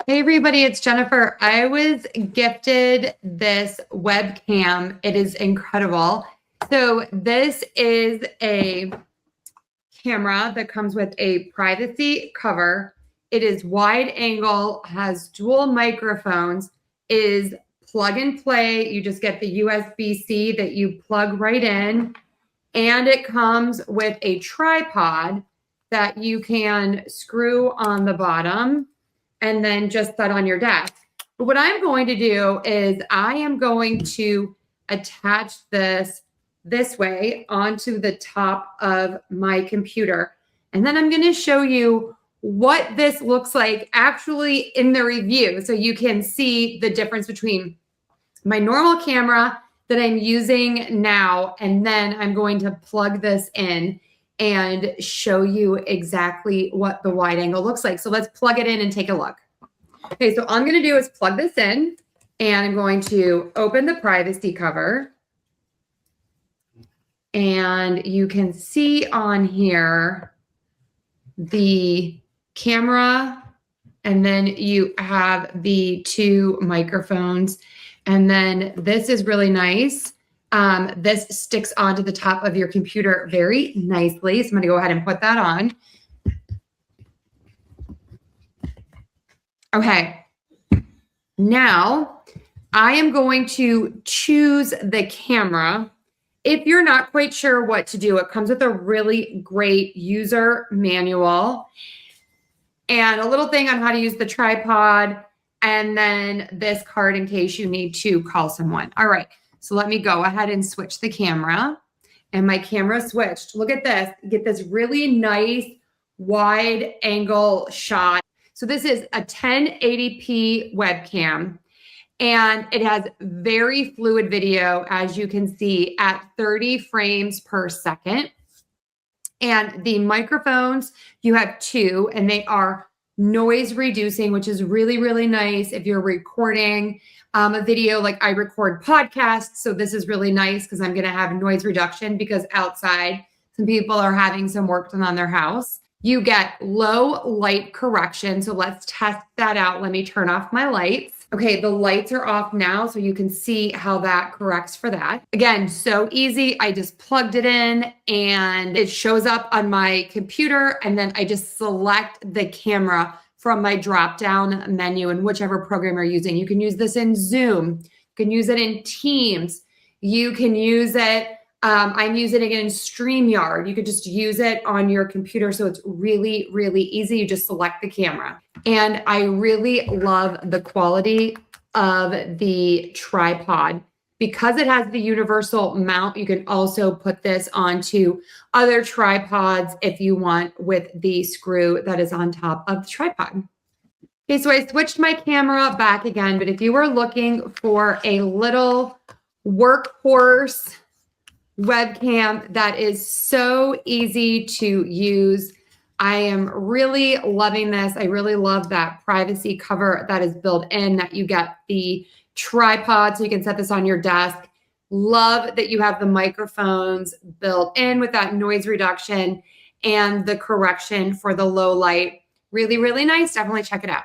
Hey everybody, it's Jennifer. I was gifted this webcam. It is incredible. So this is a camera that comes with a privacy cover. It is wide angle, has dual microphones, is plug and play. You just get the USB-C that you plug right in. And it comes with a tripod that you can screw on the bottom and then just set on your desk. But what I'm going to do is I am going to attach this way onto the top of my computer. And then I'm going to show you what this looks like actually in the review. So you can see the difference between my normal camera that I'm using now, and then I'm going to plug this in and show you exactly what the wide angle looks like. So let's plug it in and take a look. Okay, so all I'm going to do is plug this in, and I'm going to open the privacy cover. And you can see on here the camera, and then you have the two microphones. And then this is really nice. This sticks onto the top of your computer very nicely. So I'm gonna go ahead and put that on. Okay, now I am going to choose the camera. If you're not quite sure what to do, it comes with a really great user manual and a little thing on how to use the tripod, and then this card in case you need to call someone. All right, so let me go ahead and switch the camera. And my camera switched. Look at this. Get this really nice wide angle shot. So this is a 1080p webcam, and it has very fluid video, as you can see, at 30 frames per second. And the microphones, you have two, and they are noise reducing, which is really, really nice if you're recording a video. Like I record podcasts, so this is really nice because I'm going to have noise reduction because outside some people are having some work done on their house. You get low light correction. So let's test that out. Let me turn off my lights. Okay, the lights are off now, so you can see how that corrects for that. Again, so easy. I just plugged it in and it shows up on my computer, and then I just select the camera from my drop-down menu in whichever program you're using. You can use this in Zoom. You can use it in Teams. You can use it, I'm using it in StreamYard. You could just use it on your computer, so it's really, really easy. You just select the camera. And I really love the quality of the tripod. Because it has the universal mount, you can also put this onto other tripods if you want with the screw that is on top of the tripod. Okay, so I switched my camera back again, but if you were looking for a little workhorse webcam that is so easy to use, I am really loving this. I really love that privacy cover that is built in, that you get the tripod so you can set this on your desk. Love that you have the microphones built in with that noise reduction and the correction for the low light. Really, really nice. Definitely check it out.